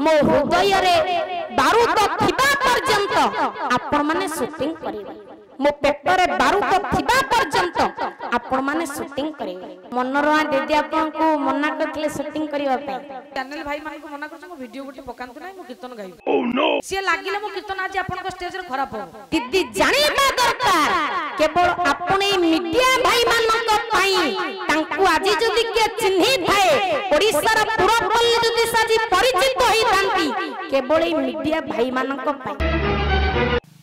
मो हृदय रे बारूद थिबा पर्यंत आपण माने शूटिंग करिवे मो पेपर रे बारूद थिबा पर्यंत आपण माने शूटिंग करिवे मनोरमा दीदी आपन को मना करथले शूटिंग करिवा पे चैनल भाई मान को मना करछ मो वीडियो गुटे पकांत नै मो कीर्तन गाइबो ओह नो से लागिले मो कीर्तन आज आपन को स्टेज रे खराब हो दीदी जानिबा दरकार केवल आपण ए मीडिया भाई मान को पाई तांकू आज जदी के चिन्हि थाए ओडिसा रा पूरा पल्ले जदी साजी परिचित होई थांती केवल ए मीडिया भाई मान को पाई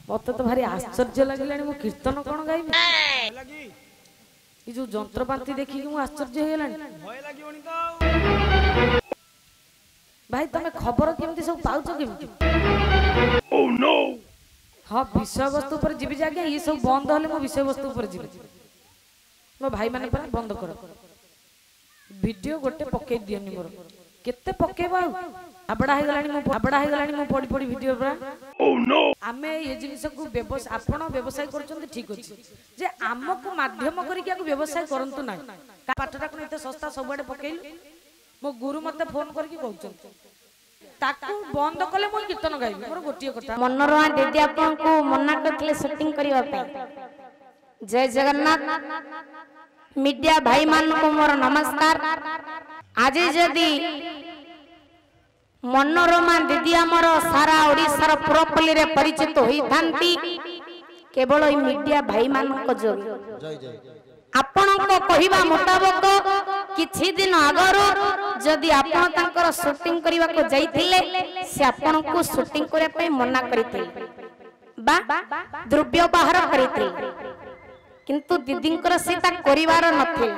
मत तो भारी आश्चर्य लागिलानी मो कीर्तन कोन गाइबी लागी ई जो जंत्रपाती देखि कि मो आश्चर्य हो गेलानी भय लागियोनी तो भाई तमे खबर केमती सब पाउछ केमती ओह नो हां विषय वस्तु पर जीवी जागे ये सब बंद होले मो विषय वस्तु पर जीवी मो भाई माने पर बंद कर वीडियो गोटे पके दियनी मोर केते पकेबा आबडा हे गलानी मो पड़ी पड़ी वीडियो पर ओह नो आमे ये जिनिस को व्यवसाय आपण व्यवसाय करछन ठीक अछि जे आमको माध्यम करी के व्यवसाय करंतु ना का पाठटा कोन एते सस्ता सबडे पकेइल मो गुरु मते फोन करी के कहउछन ताकू बंद कले मो कीर्तन गाइबी मोर गोटिए कथा मनोरमा दीदी आपन को मना करथले शूटिंग करिवा पे जय जगन्नाथ मीडिया भाई मान को मोर नमस्कार आज जदी मनोरमा दीदी आमर सारा ओडिसा पुरपल्ली रे परिचित होई थांती केवल ई मीडिया भाई मान को जोगी जय जय आपण को कहिबा मुताबिक किछि दिन आगरो जदी आपण तांकर शूटिंग करिवा को जाईथिले से आपण को शूटिंग करे पई मना करिथिले बा द्रव्य बाहर करिथिले किंतु दीदींकर सीता करिवार नथिला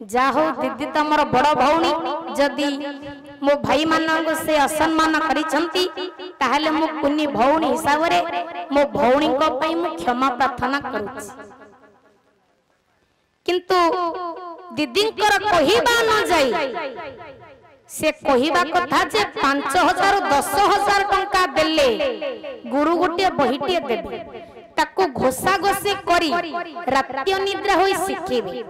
जा हो दीदी तमर बड़ भौणी जदी मो भाई मानन से असम्मान करिसंती ताहले मो कुनी भौणी हिसाब रे मो भौणी को पई मो क्षमा प्रार्थना करूछी किंतु दीदींकर कहिबा न जाई से कहिबा कथा जे 5000 10000 टंका देले गुरु गुटे बहिटे देबे ताको घोषा घोषी करी रात्रि निद्रा होई सिखेबे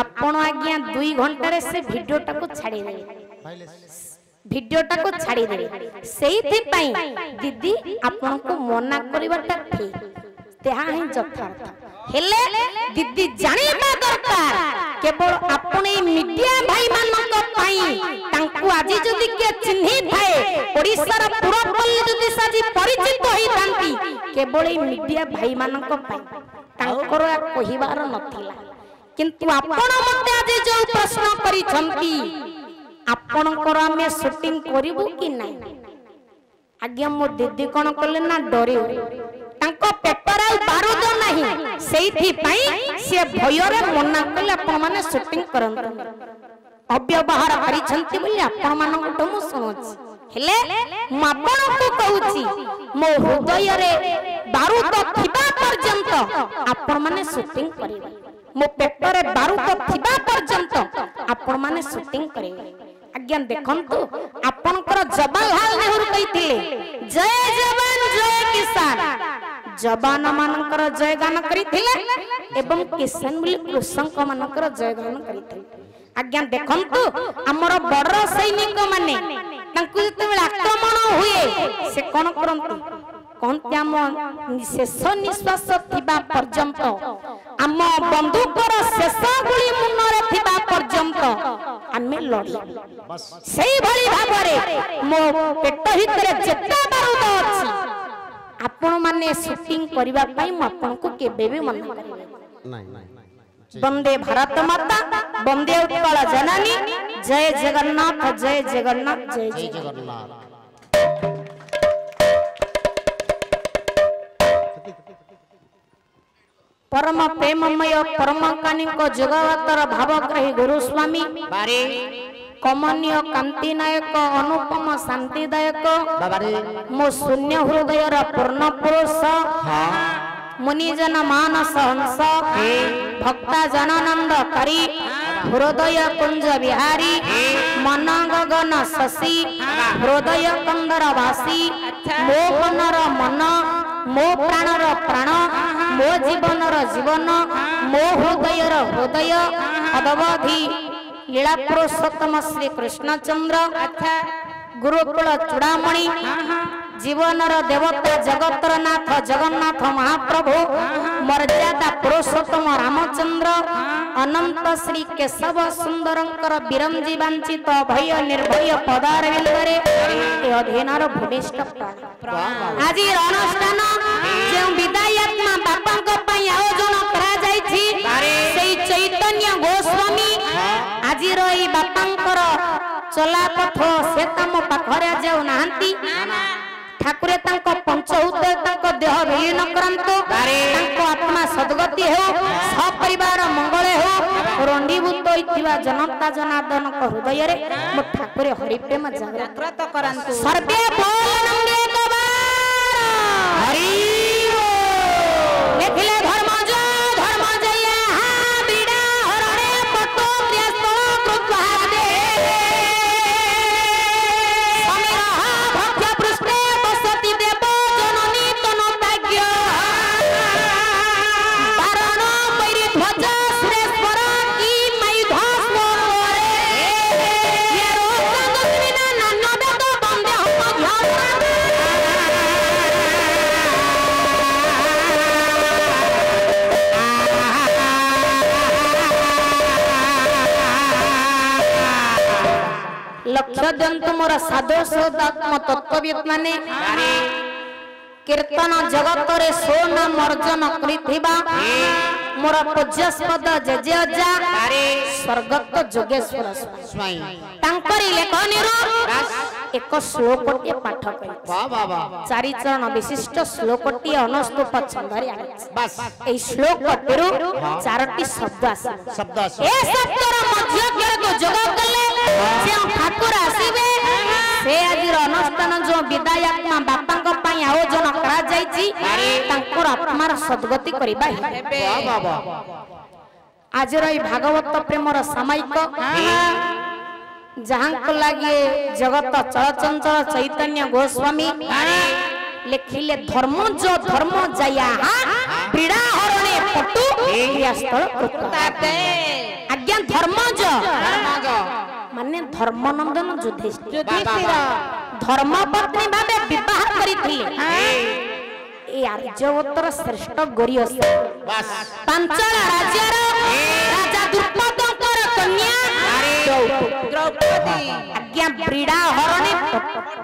आपण आज्ञा 2 घंटा रे से वीडियो टाको छाड़ी देबे वीडियो टाको छाड़ी देबे सेहिथि पई दीदी आपण को मना करिवाटा ठीक तेहा ही यथार्थ हेले दीदी जानिबा दरकार केवल आपण ए मीडिया भाई मान को पाई तांकू आज जदी के चिन्हि थाए ओडिसा रा पूरा पल्ले जदी साजी परिचित होई थांती केवल ए मीडिया भाई मान को पाई तांकर कहिबार नथिला किंतु आपण मते आज जो प्रश्न करी छंती आपणकर हमें शूटिंग करिवु कि नै आज्ञा मो दीदी कोन कले ना डरे तांको पेपर आ बारूद नाही सेहिथि पई से भय रे मना कले आपण माने शूटिंग करन अव्यवहार करी छंती बोली आपण मानन को मु समझ हेले म आपण को कहूची मो हृदय रे बारूद थिबा पर्यंत आपण माने शूटिंग करिवे मो पेपर रे बारूद थिबा पर्यंत आपण माने शूटिंग करिवे आज्ञा देखंतु आपनकर जवाहरलाल नेहरू कहिथिले जय जवान जय किसान जवान मानकर जय गान करिथिले एवं किसान बोली कृषक मानकर जय गान करिथिले आज्ञा देखंतु हमर बड़ सैनिक माने तांकु जते आक्रमण हुए से कोन करंतु कहते आम शेष निश्वास थिबा पर्यंत आम बंदूकर शेष गुली मुनरे थिबा पर्यंत आमे लड़ी सेही भली भाबरे मो पेट हितरे जेता बारूद अछि आपण माने शूटिंग करबा पई म आपण को केबे भी मना करबे नहीं वंदे भारत माता वंदे उत्कल जननी जय जगन्नाथ जय जगन्नाथ जय जगन्नाथ परम प्रेममय परम कानिक जगवतर भावग्राही गुरु स्वामी कमनीय कांति नायक अनुपम शांतिदायक मो शून्य हृदय पूर्ण पुरुष मुनिजन मानस हंस भक्ता जनानंद करी हृदय कुंज बिहारी मन गगन शशि हृदय कंदर वासी मो मनर मन मो प्राणर प्राण मो जीवनर जीवन मो हृदयर हृदय अदवधि लीला पुरुषोत्तम श्री कृष्णचंद्र गुरुकुल चूड़ामणि जीवनर देवता जगतर नाथ जगन्नाथ महाप्रभु मर्यादा पुरुषोत्तम रामचंद्र अनंत श्री केशव सुंदरंकर विरंजी वांछित भय निर्भय पदार बिंदरे ए अधीनर भूमिष्ठ आज अनुष्ठान जो विदायात्मा बापा आयोजन करा जायछि सेई चैतन्य गोस्वामी आज बापांकर चला पथ से तम पाखरे जाऊ नाहंती ठाकुरे तांको पंचभूत तांको देह विलीन करंतु तांको आत्मा सद्गति हो सपरिवार मंगल हो रंडीभूत होइथिबा जनता जनार्दन को हृदय रे मो ठाकुरे हरि प्रेम जागृत करंतु सर्वे बोलनंगे कबार हरि देखले धर्मज धर्मजया बिडा हरणे पटो प्रियस्तो कृत्वादे लक्ष्य दिंतु मोर साधु सौदात्म तत्वविद माने कीर्तन जगत रे सोनाम अर्जन करिथिबा मोर पूज्यस्पद जेजे अजा स्वर्गत जोगेश्वर स्वामी तांकरी लेखनीरो एक श्लोकटी पाठ करि वाह वाह वाह चारि चरण विशिष्ट श्लोकटी अनुस्तुप छंदरे बस ए श्लोकटिरु चारटी शब्द आसी ए शब्दर मध्य के जोग कले जे ठाकुर आसीबे से आजिर अनुष्ठान जो विदायात्मा बापांक पई आयोजन करा जायछि तांकर आत्मार सद्गति करिबा वाह वाह आजिर ई भागवत प्रेमर सामायिक जहां को लागे जगत चलचंचल चैतन्य गोस्वामी लेखिले धर्म जो धर्म जया पीड़ा हरणे पटु क्रियास्थल कृताते आज्ञा धर्म जो माने धर्मनंदन युधिष्ठिर धर्म पत्नी भाबे विवाह करिथिले ए आर्यवतर श्रेष्ठ गोरियस पांचला राज्यर राजा द्रुपदकर कन्या द्रौपदी आज्ञा ब्रीड़ा हरणे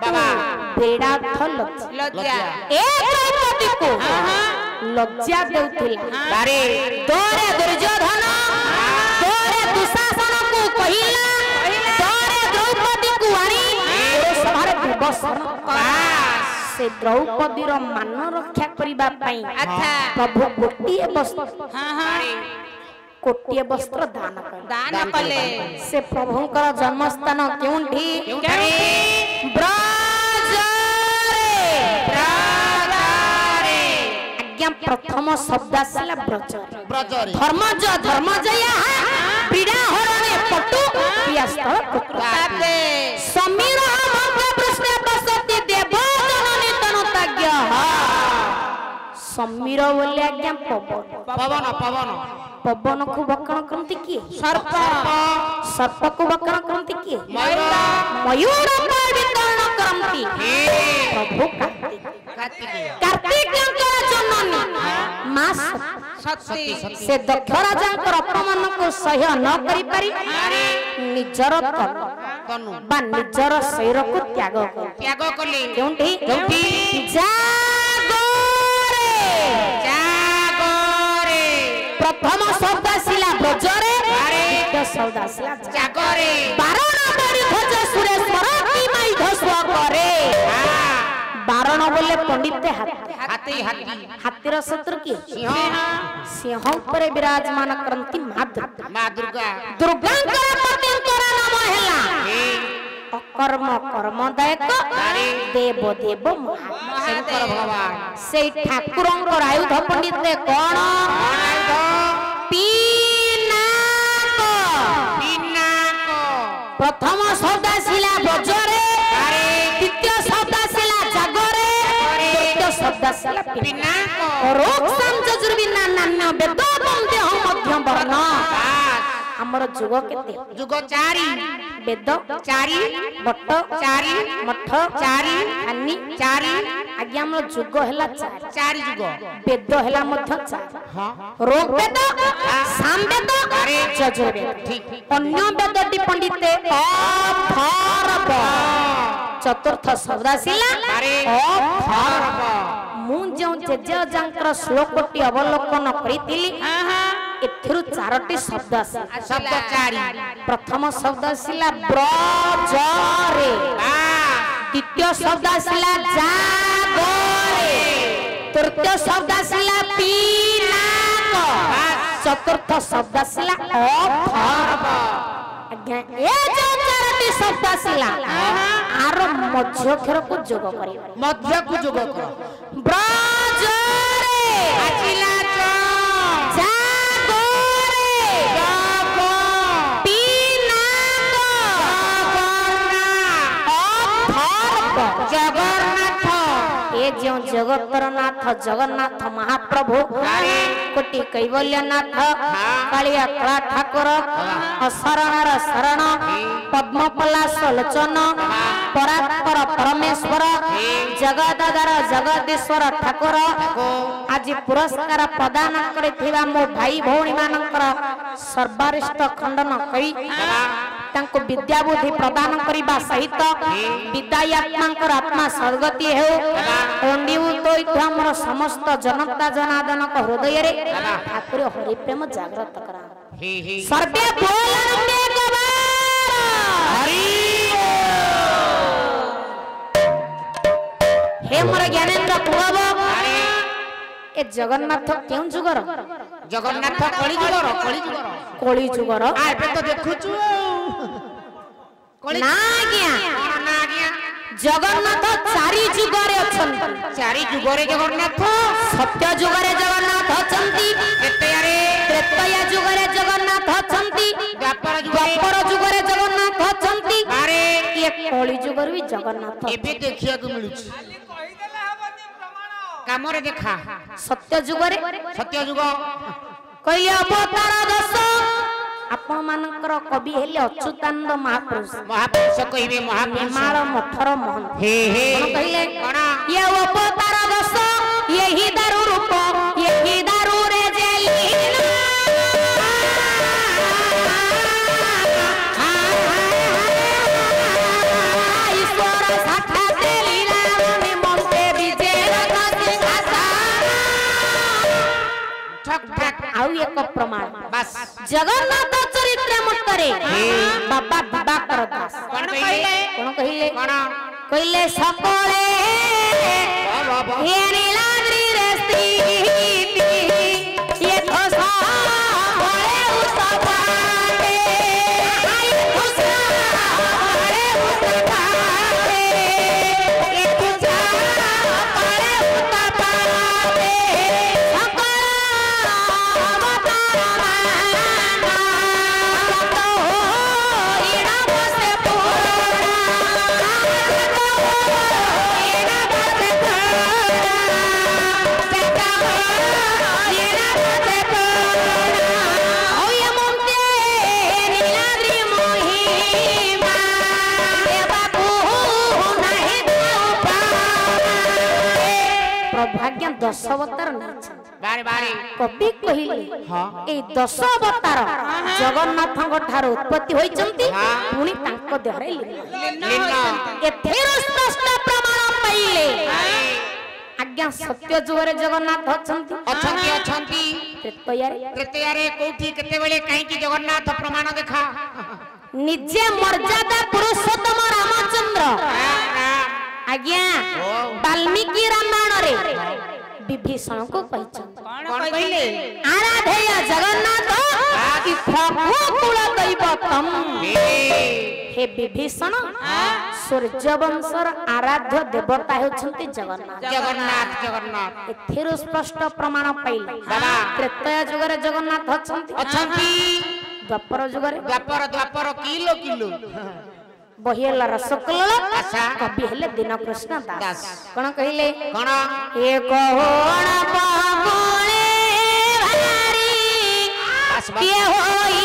बाबा ब्रीड़ा लज्जा ए द्रौपदी को लज्जा देउथिला बारे तोरे दुर्योधन तोरे दुशासन को कहिला तोरे द्रौपदी को आनी सभार विवसन से द्रौपदी रो मान रक्षा करिबा पई प्रभु गोटिए वस्त्र कोटिए वस्त्र दान कले से प्रभुंकर जन्मस्थान केउंठी ब्रज रे आज्ञा प्रथम शब्द आसला ब्रज धर्मजया पीड़ा हरणे पटु क्रियास्थल कृताते समीर मंत्र प्रश्न बसति देव जननी तनुताज्ञ समीर बोले आज्ञा पवन पवन पवन को वक्रण करती किए सर्प को वक्रण करती किए मयूर पर वितरण करती प्रभु कार्तिक जननी मां सती से दक्ष राजा अपमान को सह्य न करि पारि निजर तनु बा निजर शरीर को त्याग कले केउंठी प्रथम शब्द आसिला ब्रजरे द्वितीय शब्द आसिला जागरे बारण बड़ी ध्वज सुरेश्वर की माई धस्व करे बारण बोले पंडित हाथी हाथीर शत्रु की सिंह ऊपर विराजमान करंती मां दुर्गा दुर्गांकर पतिंकर नाम हैला अकर्म कर्मदायक देव देव महाशंकर भगवान से ठाकुरंकर आयुध पंडित कौन प्रथम शब्द आसिला ब्रजरे द्वितीय शब्द आसिला जागरे तृतीय शब्द आसिला पिनाक रोग संजजुर्बिना नान्य वेद बंदे हम मध्यम वर्ण ଆମର ଯୁଗ କେତେ? ଯୁଗ 4 ବେଦ 4 ବଟ 4 ମଠ 4 ଖାନି 4 ଆଜ୍ଞା ଆମର ଯୁଗ ହେଲା 4 ଯୁଗ ବେଦ ହେଲା ମଧ୍ୟ 4 ହଁ ଋକ୍ ବେଦ ସାମ ବେଦ ଯଜୁର ବେଦ ଠିକ ଅନ୍ୟ ବେଦଟି ପଣ୍ଡିତେ ଅଥର୍ବ ଚତୁର୍ଥ ଶବ୍ଦ ଆସିଲା ଅଥର୍ବ ମୁଁ ଯେଉଁ ଜେଜେଜାଙ୍କର ଶ୍ଲୋକଟି ଅବଲୋକନ କରିଥିଲି ଏଥିରୁ 4ଟି ଶବ୍ଦ ଆସିଲା ଶବ୍ଦ 4 ପ୍ରଥମ ଶବ୍ଦ ଆସିଲା ବ୍ରଜରେ ଦ୍ୱିତୀୟ ଶବ୍ଦ ଆସିଲା ଜାଗରେ ତୃତୀୟ ଶବ୍ଦ ଆସିଲା ପିନାକ ଚତୁର୍ଥ ଶବ୍ଦ ଆସିଲା ଅଥର୍ବ ଆଜ୍ଞା ଏ ଯୋଉ 4ଟି ଶବ୍ଦ ଆସିଲା ଆର ମଧ୍ୟ ଅକ୍ଷରକୁ ଯୋଗ କରିବ ମଧ୍ୟକୁ ଯୋଗ କର ବ୍ରଜରେ ଆସିଲା जगन्नाथ ये जो जगतर नाथ जगन्नाथ महाप्रभु कोटि कैवल्यनाथ कालिया कला ठाकुर अशरणर शरण पद्मपलाश लोचन परात्पर परमेश्वर जगदाधार जगदीश्वर ठाकुर आज पुरस्कार प्रदान करिथिबा मो भाई भौणी मानकर सर्वारिष्ट खंडन करी तांको विद्या बुद्धि प्रदान करिबा सहित विद्यात्मांकर आत्मा सद्गति हेउ पंडित हमर समस्त जनता जनार्दन हृदय रे ठाकुर हरि प्रेम जागृत करा सर्वे बोलते हरि हे मोर ज्ञानेन्द्र पुगब ए जगन्नाथ केउं जुगर जगन्नाथ कली जुगर आ एबे तो देखुछु ना आज्ञा जगन्नाथ 4 जुगरे अछंती 4 जुगरे जगन्नाथ सत्य जुगरे जगन्नाथ अछंती त्रेतया जुगरे जगन्नाथ अछंती द्वापर जुगरे जगन्नाथ अछंती अरे ये कली जुगर भी जगन्नाथ एबे देखिया को मिलुछि कामरे देखा सत्य जुग कहले अवतार दश आपण मानकर कवि हेले अच्युतानंद महापुरुष कहबे महापुरुष हिमाल मठर मोहन हे कहले ये अवतार दश यही दारू रूप यही दारू रे जेलीना ईश्वर साक्षात लीला में मनते विजय आउ एक प्रमाण बस जगन्नाथ चरित्र मतरे बाबा दिवाकर दास कोन कहले कहले सकले ये नीलाद्रि रे स्थिति ये तो सबले उतपाते ये तो सबले उतपाते ये तो सबले उतपाते भाग्य 10 अवतार बारे कवि कहिले ए 10 अवतार जगन्नाथ ठार उत्पत्ति होइचंती पुनी तांको देहरे लीला एथेर स्पष्ट प्रमाण पाइले आज्ञा सत्य जुगरे जगन्नाथ अछंती त्रेतयारे कोठी केते बेले काहे की जगन्नाथ प्रमाण देखा निजे मर्यादा पुरुषोत्तम रामचंद्र आज्ञा वाल्मीकि रामायण रे विभीषण को कहले आराधेय जगन्नाथ कुल दैवतम हे विभीषण सूर्य वंशर आराध्य देवता होछंती जगन्नाथ एथिर स्पष्ट प्रमाण पाइले त्रेतया जुगरे जगन्नाथ अछंती द्वापर जुगरे द्वापर किलो बहिला रसकल कवि हेले दीनकृष्ण दास कोन कहले एक होण पागले भारी के होई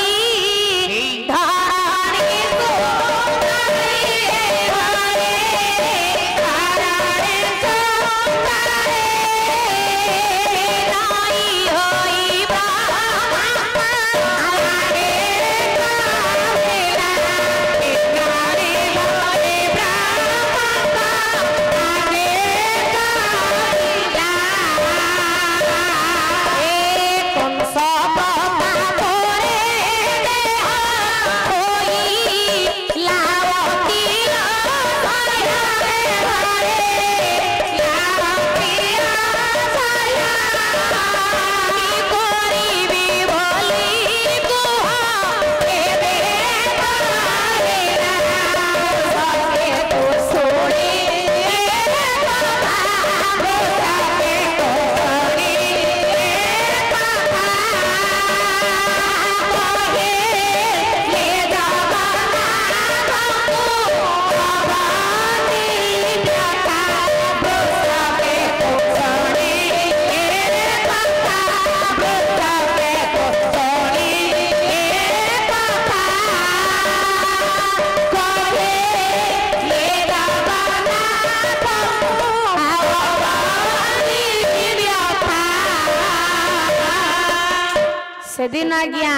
सेदिन आज्ञा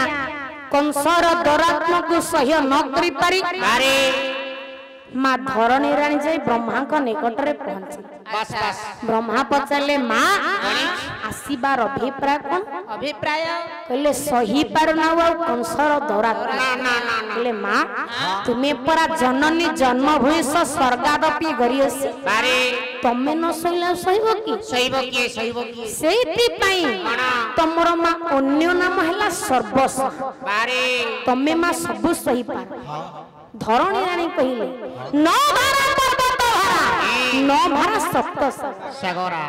कंसर दौरात्म को सह्य न करि पारि बारे माँ धरणी राणी जाई ब्रह्मा को निकट रे पहुंची बस बस ब्रह्मा पचारे माँ आसीबार अभिप्राय कौन अभिप्राय कहले सही पार ना हुआ कंसर दौरात्म ना ना ना ना कहले माँ तुम्हें परा जननी जन्मभूमि स्वर्गादपि गरियसी बारे तमे न सहिला सहिब की सहीब की सेति पई तमरो माँ अन्य नाम हैला सर्वस्व बारे तमे माँ सब सही पार धरणी राणी कहिले न भारा पर्वत भारा न भारा सप्त सगोरा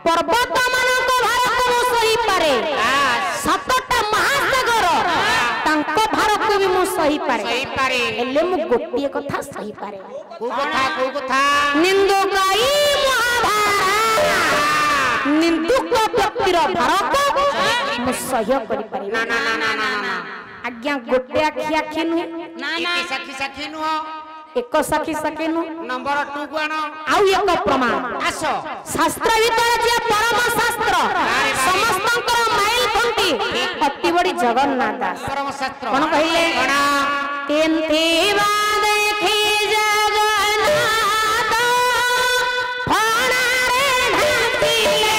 पर्वत मानक भार को सही पारे सतटा महासागर तांको भार को भी मु सही पारे सही पारे हेले मु गोटिए कथा सही पारे को कथा निंदु गाई महाभारा निंदुक व्यक्तिर भार को मु सह्य करि पारे ना ना ना ना ना आज्ञा गोटे आखि आखि नु ना ना सखी सखी नु एक सखी सखी नु नंबर 2 को आनो आउ एक प्रमाण आसो शास्त्र भीतर जे परम शास्त्र समस्तंकर माइल खंती अति बड़ी जगन्नाथ दास परम शास्त्र कोन कहिले तेंते बा देखि जगन्नाथ फणा रे ढाकिले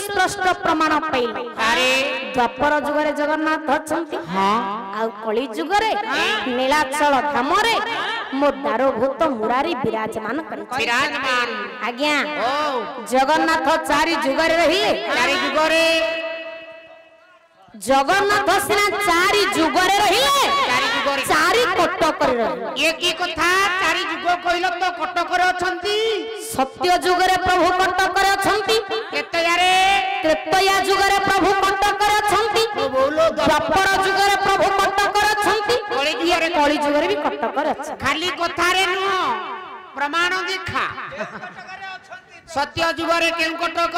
स्पष्ट प्रमाण पाइले अरे द्वापर जुगरे जगन्नाथ अछंती आ कली जुगरे नीलाचल धाम रे मो दारभूत मुरारी विराजमान करि विराजमान आज्ञा ओ जगन्नाथ चारि जुगरे रहिले चारि जुगरे जगन्नाथ सिना चारि जुगरे रहिले चारि जुगरे चारि कटक रे रहिले ये की कथा चारि जुग कहिलो तो कटक रे अछंती सत्य जुगरे प्रभु कटक रे अछंती केते यारे त्रेतया जुगरे प्रभु कटक रे अछंती बोलो द्वापर जुगरे प्रभु कटक रे अछंती कली जुगरे कली जुगरे भी कटक रे अछंती खाली कथा रे नु प्रमाण देखा सत्य जुगरे केउ कटक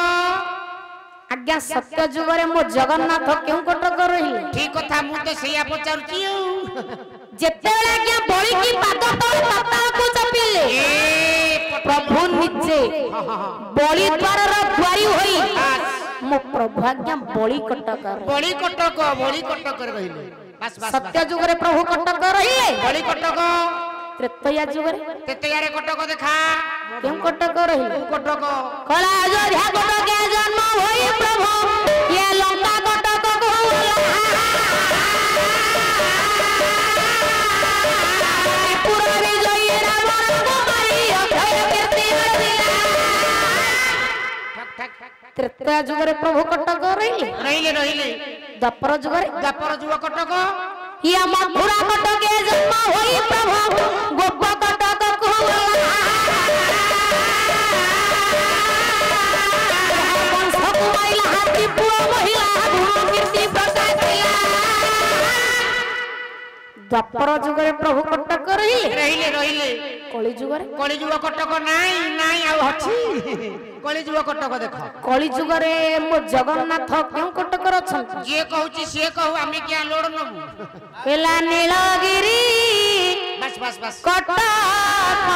आज्ञा सत्य जुगरे मो जगन्नाथ केउ कटक रहिले ठीक कथा मु तो सेया पचारुची जेतेले आज्ञा बळी की पाद तळे पाताल को चपिले प्रभु निजे बळी द्वार र द्वारी होई मो प्रभु आज्ञा बळी कटक बळी कटक रहिले बस बस सत्य जुगरे प्रभु कटक रहिले बळी कटक त्रेतया जुगरे तेते यारे कटक देखा केउ कटक रहिले कटक कला अयोध्या कटक जन्म होई प्रभु ये लंका कटक को पूरा विजयी रावण को मारी अक्षय कीर्ति त्रेतया जुगरे प्रभु कटक रहिले द्वापर जुग कटक ये मथुरा कटक जन्म होई प्रभु गोप कटक को महिला हाथी पुआ महिला धूम कीर्ति प्रकाशिला द्वापर जुगरे प्रभु कटक रहिले कली जुग कटक नाई आ अछि कली जुग कटक देख कली जुगरे मो जगन्नाथ केउ कटक अछन जे कहूची से कहू आमे क्या लोड नबु पेला नीलगिरी बस बस बस कटक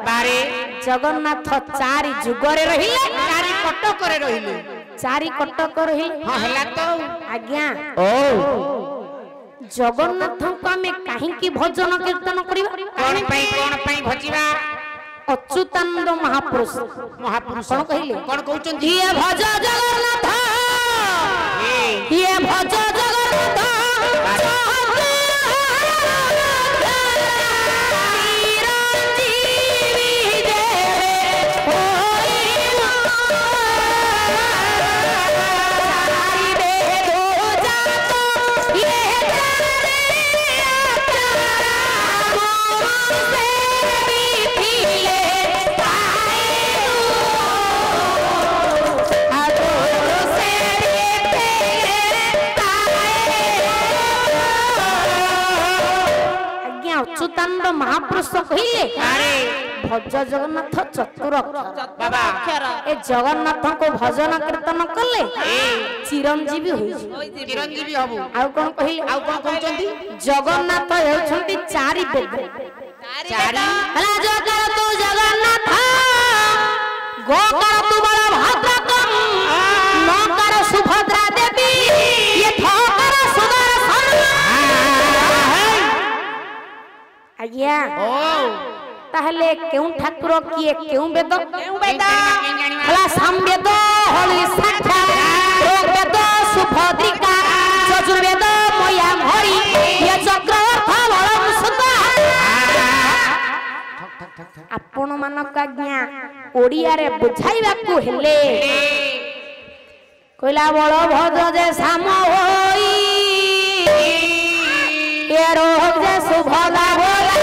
बारे जगन्नाथ चारि जुगरे रहिले चारि कटक रे रहिले चारि कटक रहिले हां हला तो आज्ञा जगन्नाथ को आमे काहे की भजन कीर्तन करिबा कोन पई भजिबा अच्युतानंद महापुरुष महापुरुष कौन कहले कौन कहउचंती ये भज जगन्नाथ ये भज जगन्नाथ अच्युतानंद महापुरुष कहले भज जगन्नाथ चतुर बाबा ए जगन्नाथ को भजन कीर्तन कले चिरंजीवी होई चिरंजीवी हबु आउ कोन कहले आउ कोन कहउचंती जगन्नाथ हेउछंती चारि वेद चारि हला जो कर तू जगन्नाथ गो कर तू बड़ा भद्रकम न कर सुभद्रा देवी ये थ कर सुदर्शन आज्ञा ओ ताहले केउ ठाकुर किए केउ वेद हला सामवेद हली साक्षा वेद सुभद्रिका चतुर्वेद मया भरी ये चक्रवर्थ बलम सुता आपण मानक आज्ञा ओडिया रे बुझाइबा को हेले कोइला बळ भज जे साम होई ये रोग जे सुभद्रा बोला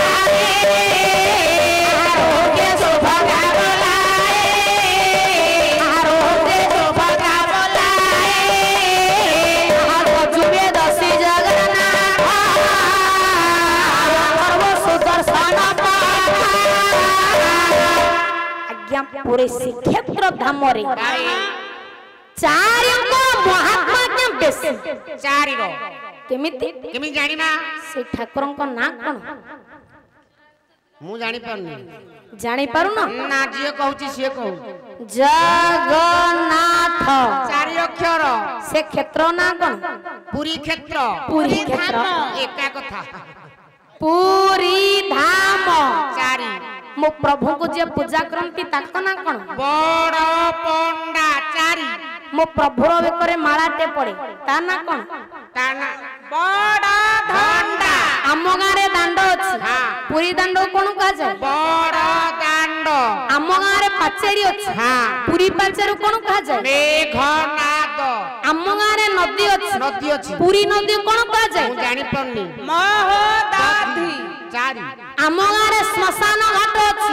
पूरे श्रीक्षेत्र धाम रे चारि को महात्मा के बेसी चारि रो केमिति केमि जानिमा से ठाकुरन को ना कोन मु जानि परनी जानि पारु न ना जिए कहउची से कहू जगन्नाथ चारि अक्षर से क्षेत्र ना कोन पुरी क्षेत्र एका कथा पूरी धाम चारि मो प्रभु को जे पूजा करंती ताक ना कोन बड़ पंडा चारि मो प्रभुर बेकरे मालाटे पड़े ता ना कोन ताना बड़ धंडा आम गारे दांड अछि हां पूरी दांड कोन कहा जाय बड़ दांड आम गारे पाचेरी अछि हां पूरी पाचेरी कोन कहा जाय मेघनाद आम गारे नदी नदी अछि पूरी नदी कोन कहा जाय मु जानि परनी महोदाधि चारि आम गारे श्मशान घाट अछि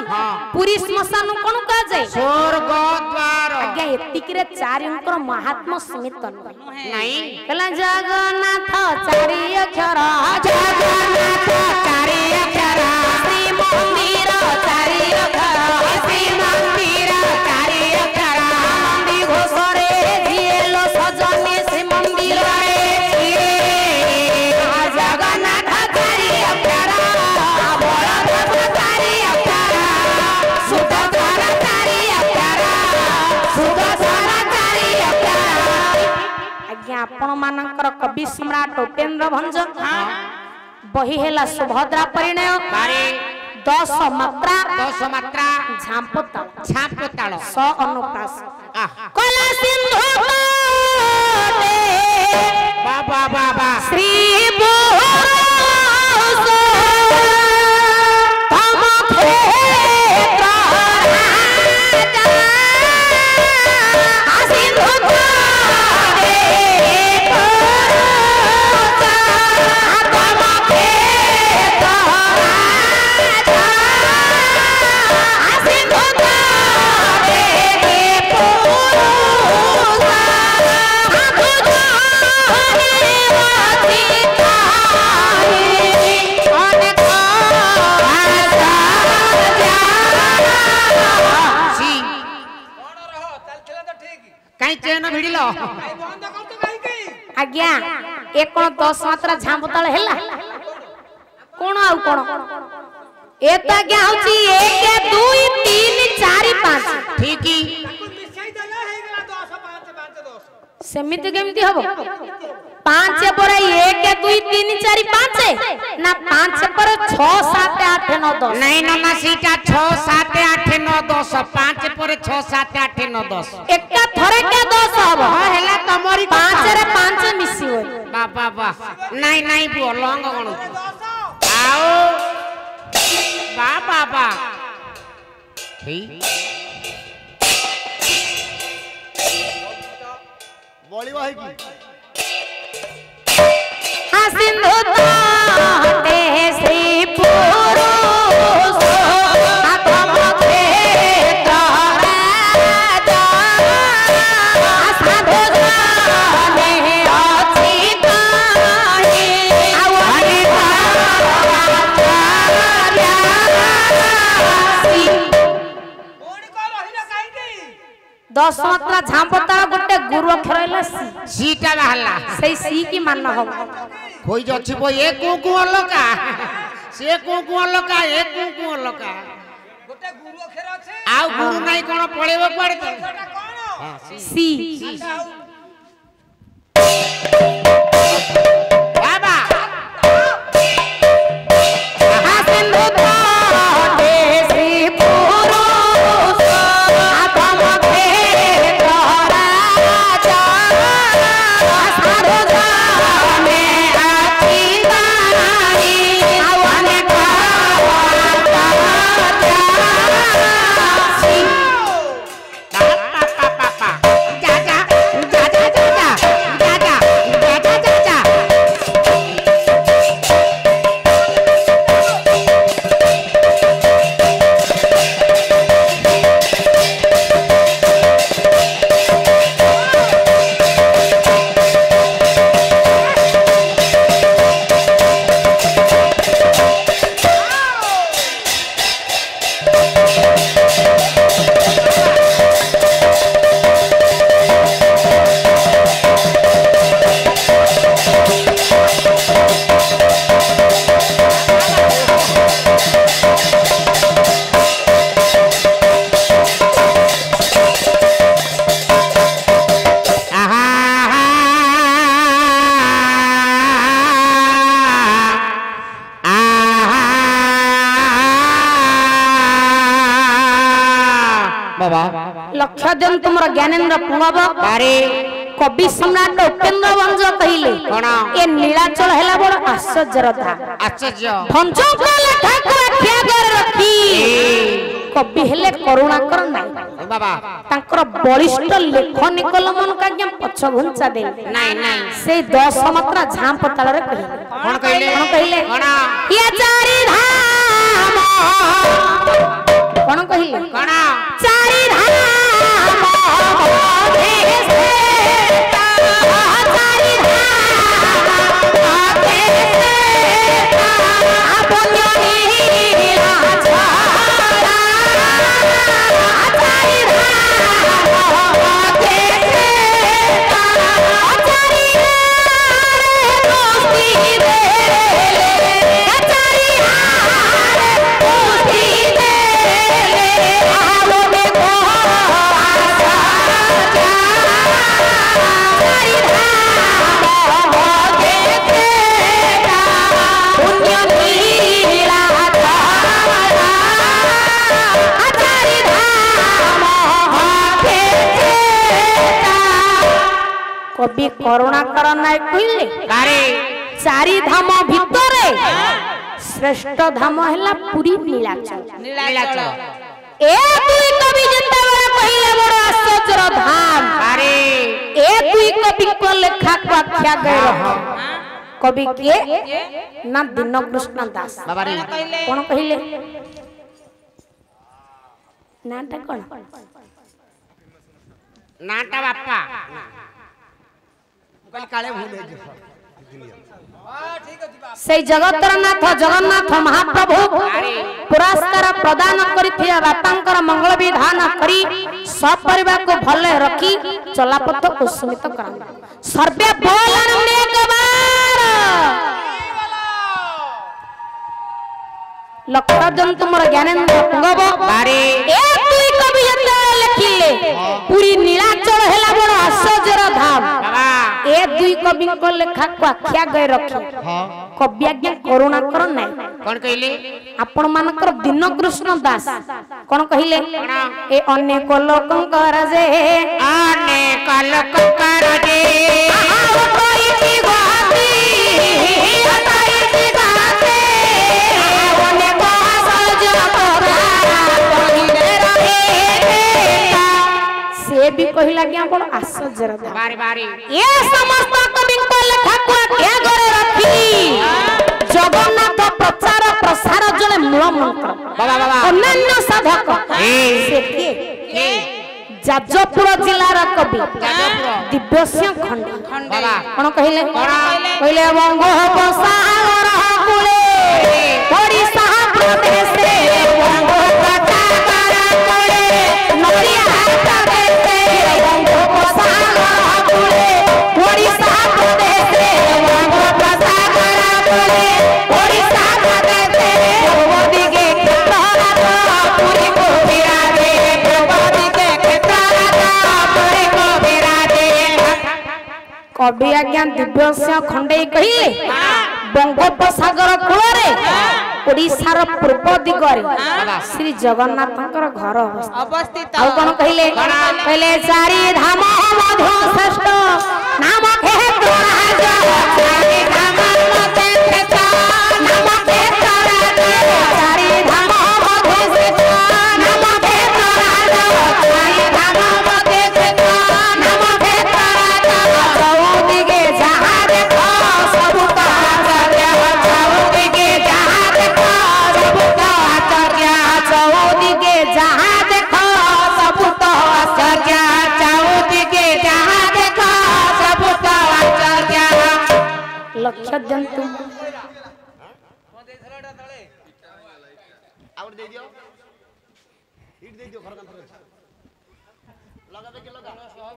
पूरी श्मशान कोन कहा जाय स्वर्ग द्वार आज्ञा एतिकरे चारिंकर महात्मा सीमित नहीं कला जगन्नाथ चारि अक्षर जगन्नाथ चारि अक्षर श्री मंदिर चारि अक्षर श्री मंदिर चारि अक्षर मंदिर घोषरे दिएलो सजनी श्री मंदिर रे जगन्नाथ चारि अक्षर बलदेव चारि अक्षर सुदर्शन चारि अक्षर सुदर्शन चारि अक्षर आज्ञा आपण मानकर कवि सम्राट उपेंद्र भंज बही हेला सुभद्रा परिणय 10 मात्रा झांपताल स अनुप्रास कला सिंधु बाबा बाबा श्री बोस तम क्षेत्र राजा सिंधु आज्ञा एक कोन 10 मात्रा झांपताल हेला कोन आउ कोन ए त आज्ञा होची 1 2 3 4 5 ठीक ही सेमिति केमिति हबो 5 पर 1 2 3 4 5 ना 5 पर 6 7 8 9 10 नहीं ना सीटा 6 7 8 9 10 5 पर 6 7 8 9 10 एका थरे के 10 हबो हां हेला तमरी 5 रे 5 मिसी होय बाबा बा नहीं नहीं बो लंग गण आओ बाबा बा ठीक बोली वाही की हाँ सिंधु ताटे श्री पुरुष आत्म क्षेत्र राजा साधु जाने अचित दस मात्रा झांपता गोटे गुरु अक्षर हैला सीटा बाहला सही सी की मान हो कोई जछि बो ए कु लका से कु लका ए कु लका गोटे गुरु अक्षर আছে आउ गुरु नाही कोन पळेबो पड़ते সেটা কোন सी बाबा हाँ सिंधु ताटे श्री पुरुष आत्म क्षेत्र राजा साधु जाने अचित अनेक पापा जा जा जा जा जा जा जा जा जा जा लक्ष्य दिन तुमरा ज्ञानेन्द्र पुंगव अरे कवि सम्राट उपेन्द्र वंश कहिले कोन ए नीलाचल हैला बड़ आश्चर्य था आश्चर्य भंज को लेखा को रखिया कर रखी कवि हेले करुणाकर नाही बाबा तांकर बलिष्ठ लेखनी कलमन का ज्ञान पछ घुंचा दे नहीं नहीं से 10 मात्रा झांप तालरे कहिले कोन कहले कोन ये चारि धाम कोन कहिले कोन चारि धाम देश चारि धाम देश अपन नीला छाड़ा चारि धाम देश चारि दोस्ती दे चारि दोस्ती दे आवो देखो कवि करुणाकर नायक कहले अरे चारि धाम भितरे श्रेष्ठ धाम हैला पुरी नीलाचल नीलाचल ए दुई कवि जिंदाबाद कहले बड़ आश्चर्य धाम अरे ए दुई कवि को लेखा को आख्या गए रह कवि के ना दीन कृष्ण दास बाबा रे कोन कहले नाटा कोन नाटा बापा कल काले भूले से जगतर नाथ जगन्नाथ महाप्रभु पुरस्कार प्रदान करिथिया बापांकर मंगल विधान करी सब परिवार को भले रखी चलापथ कुसुमित करन सर्वे बोलन एक बार लक्ष्य जन तुमर ज्ञानेन्द्र पुंगव अरे ए दुई कवि जते लिखिले पूरी नीलाचल हेला बड़ आश्चर्य धाम बाबा ए दुई कवि को लेखा को आख्या गए रखे कवि आज्ञा करुणा कर ना कौन कहले आपण मानकर दीन कृष्ण दास कौन कहले ए अनेक लोकंकर जे अनेक लोकंकर जे से भी कहिला कि आपण आश्चर्य बारी बारी ये समस्त कवि को लेखा को आख्या गए रखी जगन्नाथ प्रचार प्रसार जने मूल मंत्र बाबा बाबा अन्य साधक से के जाजपुर जिलार कवि दिव्यस्य खंड बाबा कोन कहिले कहिले बंगोपसागर कूले ओडिशा प्रदेश रे बंगोपसागर कूले नरिया प्रदेश रे बंगोपसागर कूले ओडिशा प्रदेश रे बंगोपसागर कूले ओडिशा प्रदेश रे ओदिगे क्षेत्रराज पुरी को विराजे ओदिगे क्षेत्रराज पुरी को विराजे कवि आज्ञा दिव्यस्य खंडे कहिले बंगोपसागर कूलरे ओडिशार पूर्व दिगरे श्री जगन्नाथंकर घर अवस्थित आ कोन कहिले पहले चारि धाम मध्य श्रेष्ठ नाम क्षेत्रराज चारि धाम मध्य श्रेष्ठ नाम क्षेत्रराज चारि धाम मध्य श्रेष्ठ नाम क्षेत्रराज चारि धाम मध्य श्रेष्ठ नाम क्षेत्रराज चौदिगे जहाँ देखो सब आचार्य चौदिगे जहाँ देखो सब आचार्य चौदिगे जहाँ देखो सब आचार्य चौदिगे जहाँ देखो सब आचार्य लक्ष्य जंतु आउट दे दियो हिट दे दियो घर का लगा दे के लगा